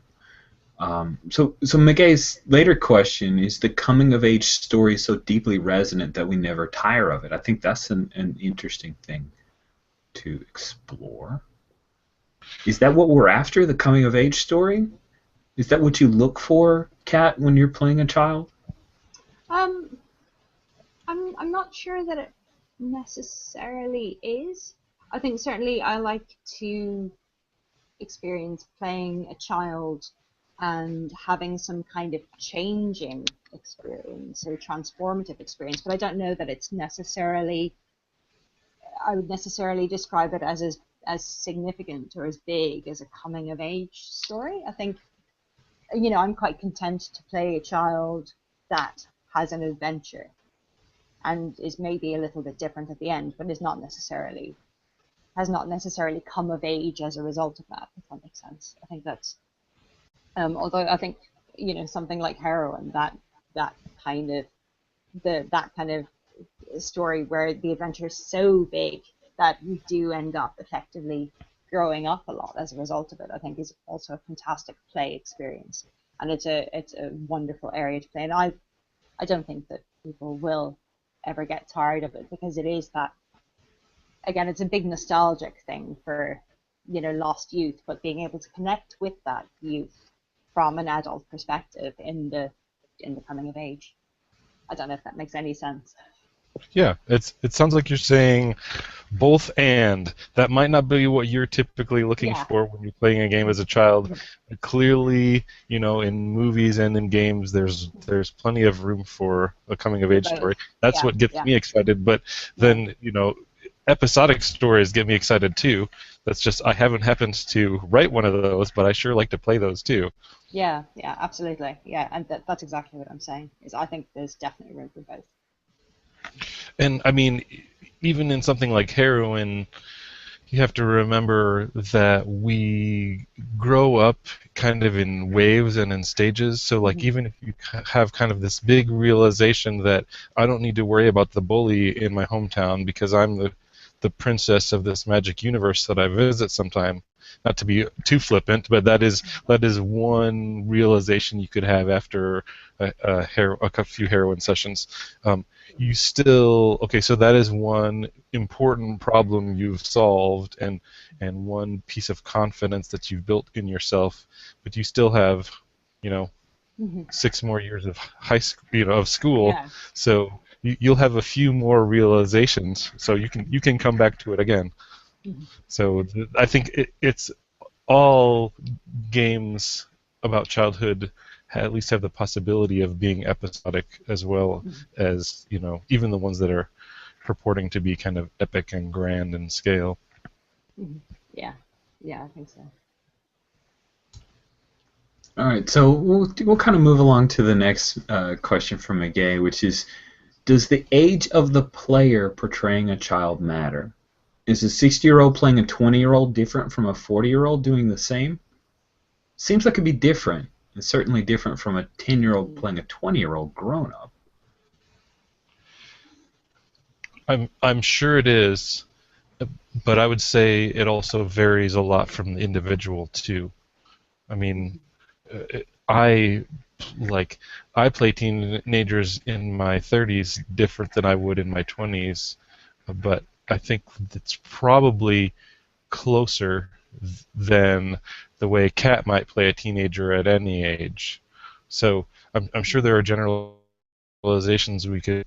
So McGay's later question is the coming of age story so deeply resonant that we never tire of it. I think that's an interesting thing to explore. Is that what we're after, the coming of age story? Is that what you look for, Kat, when you're playing a child? I'm not sure that it necessarily is. I think certainly I like to experience playing a child and having some kind of changing experience or transformative experience, but I don't know that it's necessarily, I would necessarily describe it as significant or as big as a coming of age story. I think, I'm quite content to play a child that has an adventure and is maybe a little bit different at the end, but has not necessarily come of age as a result of that, if that makes sense. I think that's, although I think, something like Heroine, that kind of story where the adventure is so big that you do end up effectively growing up a lot as a result of it, I think is also a fantastic play experience. And it's a wonderful area to play. And I don't think that people will ever get tired of it, because it is that, again, it's a big nostalgic thing for, lost youth, but being able to connect with that youth from an adult perspective in the coming of age. I don't know if that makes any sense. Yeah, it sounds like you're saying both and. That might not be what you're typically looking for when you're playing a game as a child. Clearly, in movies and in games, there's plenty of room for a coming of age story. That's what gets me excited. But then, episodic stories get me excited too. That's just, I haven't happened to write one of those, but I sure like to play those too. Yeah, absolutely. Yeah, and that's exactly what I'm saying. Is I think there's definitely room for both. And I mean, even in something like Heroine, you have to remember that we grow up kind of in waves and in stages. So, like, even if you have kind of this big realization that I don't need to worry about the bully in my hometown because I'm the princess of this magic universe that I visit sometime. Not to be too flippant, but that is one realization you could have after a few heroin sessions. You still, okay, so that is one important problem you've solved and one piece of confidence that you've built in yourself, but you still have 6 more years of of school. So you'll have a few more realizations, so you can come back to it again. So I think it's all games about childhood at least have the possibility of being episodic, as well as even the ones that are purporting to be kind of epic and grand in scale. Yeah, I think so. All right, so we'll kind of move along to the next question from McGay, which is, does the age of the player portraying a child matter? Is a 60-year-old playing a 20-year-old different from a 40-year-old doing the same? Seems like it'd be different. It's certainly different from a 10-year-old playing a 20-year-old grown-up. I'm sure it is, but I would say it also varies a lot from the individual too. I mean, I play teenagers in my 30s different than I would in my 20s, but I think it's probably closer than the way Kat might play a teenager at any age. So I'm sure there are generalizations we could,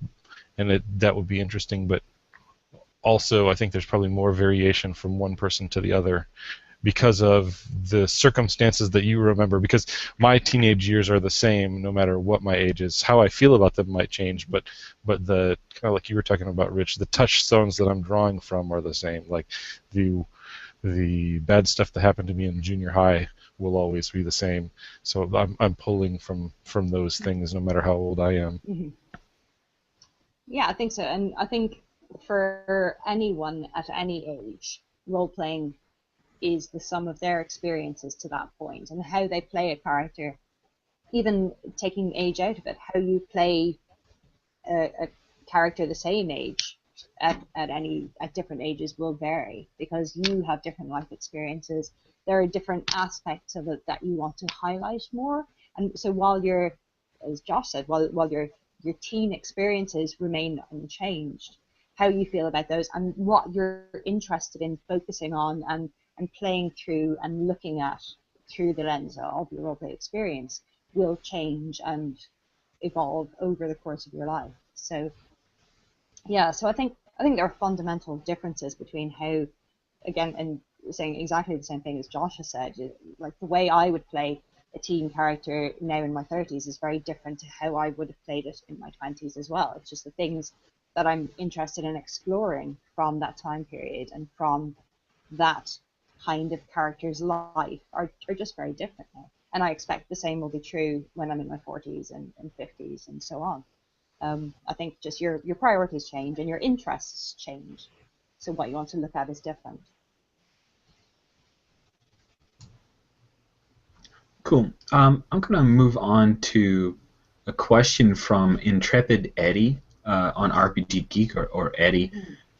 and that would be interesting, but also I think there's probably more variation from one person to the other because of the circumstances that you remember, because my teenage years are the same no matter what my age is. How I feel about them might change, but the kind of like you were talking about, Rich, the touchstones that I'm drawing from are the same. Like the bad stuff that happened to me in junior high will always be the same. So I'm pulling from those things no matter how old I am. Yeah, I think so. And I think for anyone at any age, role-playing is the sum of their experiences to that point, and how they play a character, even taking age out of it, how you play a character the same age at different ages will vary, because you have different life experiences. There are different aspects of it that you want to highlight more. And so while you're, as Josh said, while your teen experiences remain unchanged, how you feel about those and what you're interested in focusing on and playing through and looking at through the lens of your roleplay experience will change and evolve over the course of your life. So yeah, so I think there are fundamental differences between how, again, and saying exactly the same thing as Josh has said, like the way I would play a teen character now in my 30s is very different to how I would have played it in my 20s as well. It's just the things that I'm interested in exploring from that time period and from that kind of character's life are just very different now. And I expect the same will be true when I'm in my 40s and 50s and so on. I think just your priorities change and your interests change. So what you want to look at is different. Cool. I'm going to move on to a question from Intrepid Eddie on RPG Geek, or Eddie.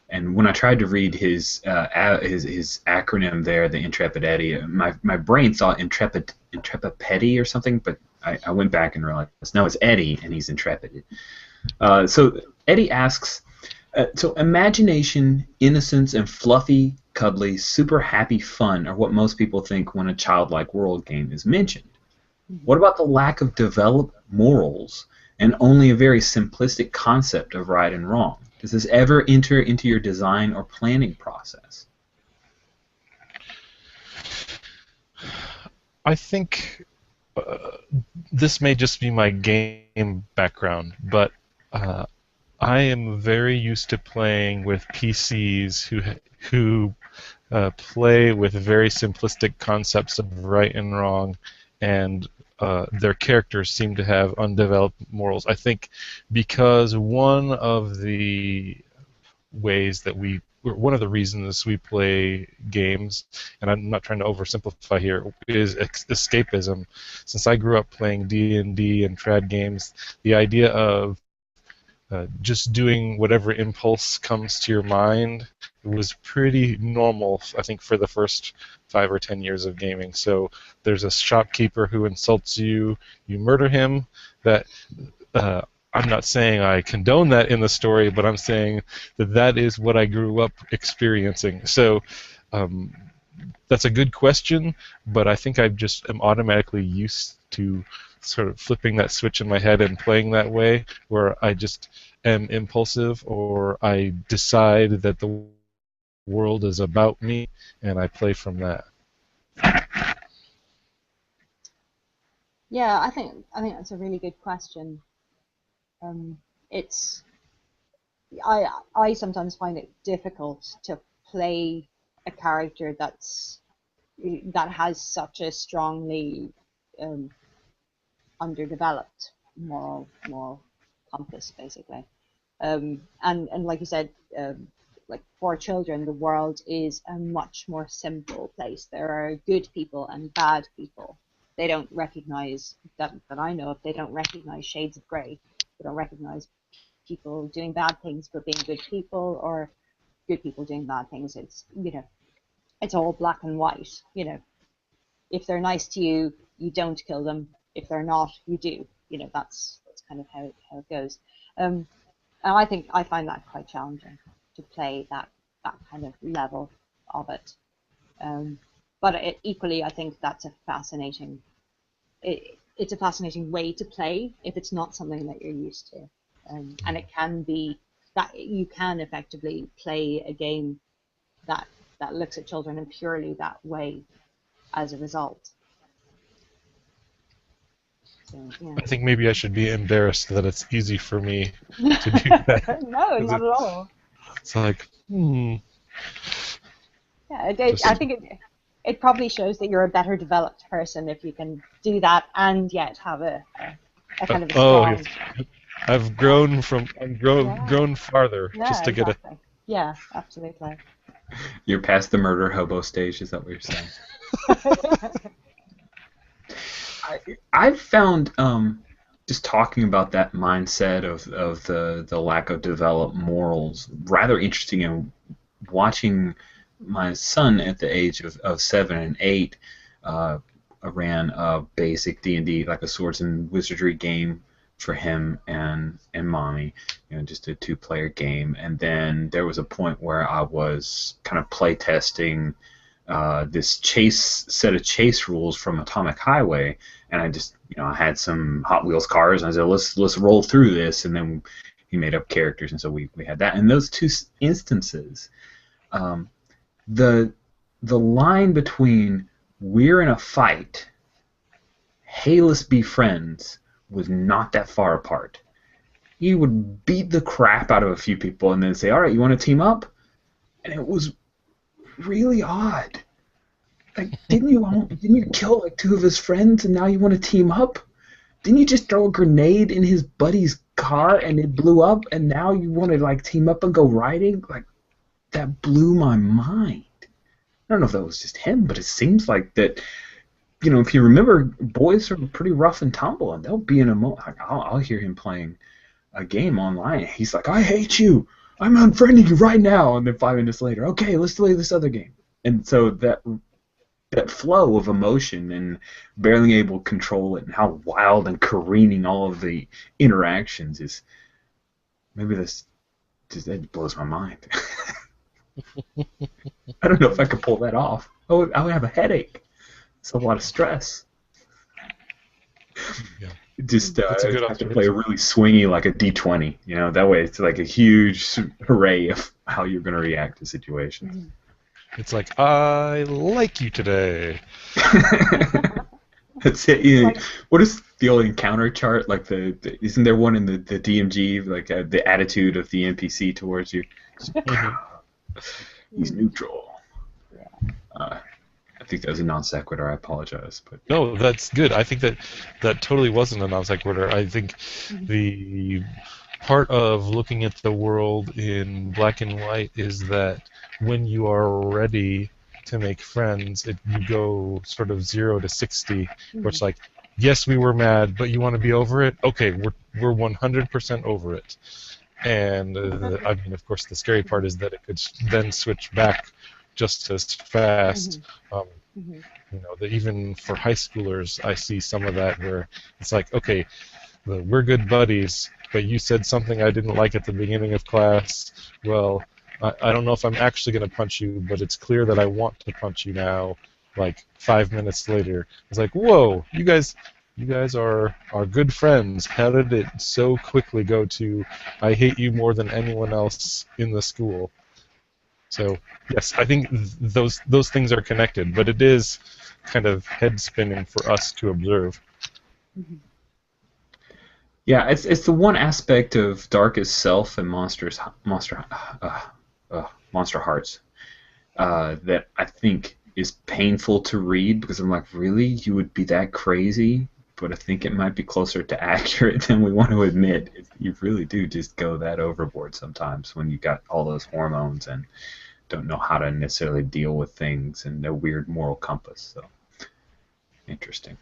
And when I tried to read his acronym there, the Intrepid Eddie, my brain thought Intrepid or something, but I went back and realized no, it's Eddie, and he's intrepid. So Eddie asks, so imagination, innocence, and fluffy, cuddly, super happy fun are what most people think when a childlike world game is mentioned. What about the lack of developed morals and only a very simplistic concept of right and wrong? Does this ever enter into your design or planning process? I think this may just be my game background, but I am very used to playing with PCs who play with very simplistic concepts of right and wrong, and their characters seem to have undeveloped morals. I think because one of the reasons we play games, and I'm not trying to oversimplify here, is escapism. Since I grew up playing D&D and trad games, the idea of just doing whatever impulse comes to your mind was pretty normal, I think, for the first 5 or 10 years of gaming. So there's a shopkeeper who insults you, you murder him. That I'm not saying I condone that in the story, but I'm saying that is what I grew up experiencing. So that's a good question, but I think I just am automatically used to sort of flipping that switch in my head and playing that way, where I just am impulsive, or I decide that the world is about me, and I play from that. Yeah, I think that's a really good question. It's I sometimes find it difficult to play a character that has such a strongly underdeveloped moral compass, basically. And like you said, like for children, the world is a much more simple place. There are good people and bad people. They don't recognize that I know of. They don't recognize shades of grey. They don't recognize people doing bad things but being good people, or good people doing bad things. It's it's all black and white. If they're nice to you, you don't kill them. If they're not, you do. That's kind of how it goes. And I find that quite challenging to play that kind of level of it. But equally, I think that's it's a fascinating way to play if it's not something that you're used to. And it can be that you can effectively play a game that looks at children in purely that way as a result. So, yeah. I think maybe I should be embarrassed that it's easy for me to do that. No, not at all. It's like, Yeah, I think it probably shows that you're a better developed person if you can do that and yet have a kind of a strong. I've grown farther Yeah, just to exactly. get it. Yeah, absolutely. You're past the murder hobo stage, is that what you're saying? I, I've found just talking about that mindset of the lack of developed morals rather interesting, and watching my son at the age of 7 and 8 uh, ran a basic D&D, like a swords and wizardry game for him and mommy, just a two-player game. And then there was a point where I was kind of play testing this chase set of chase rules from Atomic Highway, and I just I had some Hot Wheels cars, and I said let's roll through this, and then he made up characters, and so we had that. In those two instances, um, the the line between we're in a fight, hey let's be friends, was not that far apart. He would beat the crap out of a few people and then say, all right, you want to team up? And it was really odd. Like, didn't you kill like two of his friends and now you want to team up? Didn't you just throw a grenade in his buddy's car and it blew up and now you want to like team up and go riding? Like, that blew my mind. I don't know if that was just him, but it seems like that. If you remember, boys are pretty rough and tumble, and they'll be in a moment. Like, I'll hear him playing a game online. He's like, "I hate you. I'm unfriending you right now." And then 5 minutes later, okay, let's play this other game. And so that flow of emotion and barely able to control it, and how wild and careening all of the interactions is. Maybe it blows my mind. I don't know if I could pull that off. I would have a headache. It's a lot of stress. Yeah. Just That's a good have to play a really swingy, like a D20. That way it's like a huge array of how you're going to react to situations. It's like, I like you today. That's it. What is the old encounter chart? Like isn't there one in the DMG, like the attitude of the NPC towards you? He's neutral. I think that was a non sequitur. I apologize, but no, that's good. I think that totally wasn't a non sequitur. I think the part of looking at the world in black and white is that when you are ready to make friends, you go sort of 0 to 60, where it's like, yes, we were mad, but you want to be over it? Okay, we're 100% over it. And I mean, of course, the scary part is that it could then switch back just as fast. That even for high schoolers, I see some of that where it's like, okay, we're good buddies, but you said something I didn't like at the beginning of class. Well, I don't know if I'm actually going to punch you, but it's clear that I want to punch you now. Like 5 minutes later, it's like, whoa, you guys are good friends. How did it so quickly go to I hate you more than anyone else in the school? So yes, I think those things are connected, but it is kind of head spinning for us to observe. Yeah, it's the one aspect of Darkest Self and Monster Hearts that I think is painful to read, because I'm like, really, you would be that crazy? But I think it might be closer to accurate than we want to admit. You really do just go that overboard sometimes when you got all those hormones and don't know how to necessarily deal with things and a weird moral compass. So interesting.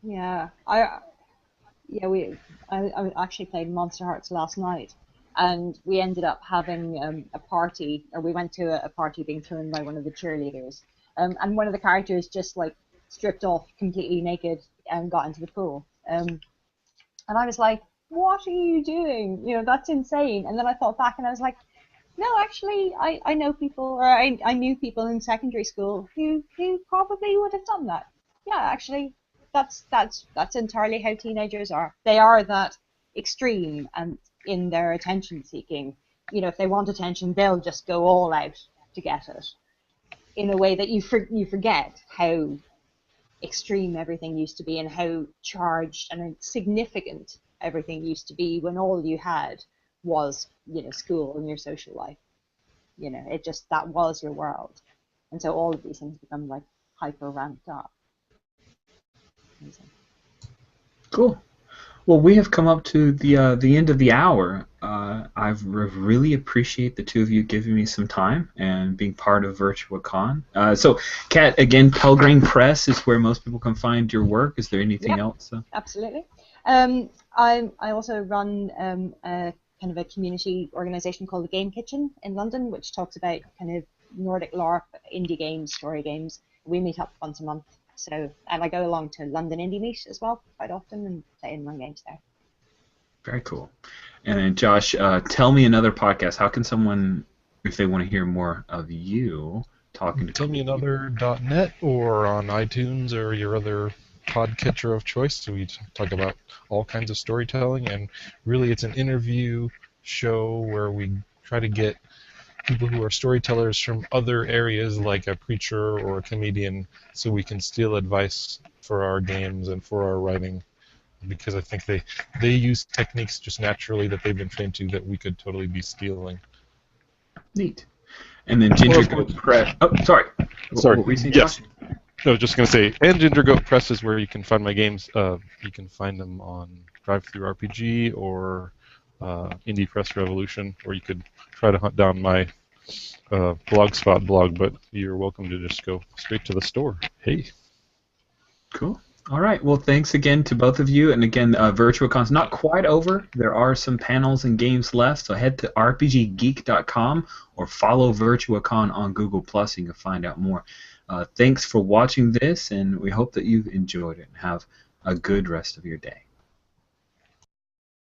Yeah, I actually played Monster Hearts last night, and we ended up having a party, or we went to a party being thrown by one of the cheerleaders, and one of the characters just like stripped off completely naked and got into the pool. And I was like, "What are you doing? That's insane." And then I thought back, and I was like, "No, actually, I know people, or I knew people in secondary school who probably would have done that. Yeah, actually, that's entirely how teenagers are. They are that extreme and in their attention seeking. If they want attention, they'll just go all out to get it. In a way that you forget how extreme everything used to be and how charged and significant everything used to be when all you had was school and your social life. That was your world, and so all of these things become like hyper ramped up. Cool. Well, we have come up to the end of the hour. Really appreciate the two of you giving me some time and being part of Virtuacon. So, Kat, again, Pelgrane Press is where most people can find your work. Is there anything else? Absolutely. I also run a kind of a community organisation called the Game Kitchen in London, which talks about kind of Nordic LARP, indie games, story games. We meet up once a month. So, and I go along to London Indie Meet as well quite often and play and run games there. Very cool. And then, Josh, tell me another podcast. How can someone, if they want to hear more of you talking to TellMeAnother.net or on iTunes or your other podcatcher of choice. So we talk about all kinds of storytelling, and really it's an interview show where we try to get people who are storytellers from other areas, like a preacher or a comedian, so we can steal advice for our games and for our writing, because I think they use techniques just naturally that they've been trained to that we could totally be stealing. Neat. And then Ginger Goat Press. Oh, sorry. Sorry. What were you saying, Yes. Josh? I was just going to say, and Ginger Goat Press is where you can find my games. You can find them on Drive-Thru RPG or Indie Press Revolution, or you could try to hunt down my Blogspot blog, but you're welcome to just go straight to the store. Hey. Cool. All right. Well, thanks again to both of you. And again, Virtuacon's not quite over. There are some panels and games left, so head to rpggeek.com or follow Virtuacon on Google+. You can find out more. Thanks for watching this, and we hope that you've enjoyed it. Have a good rest of your day.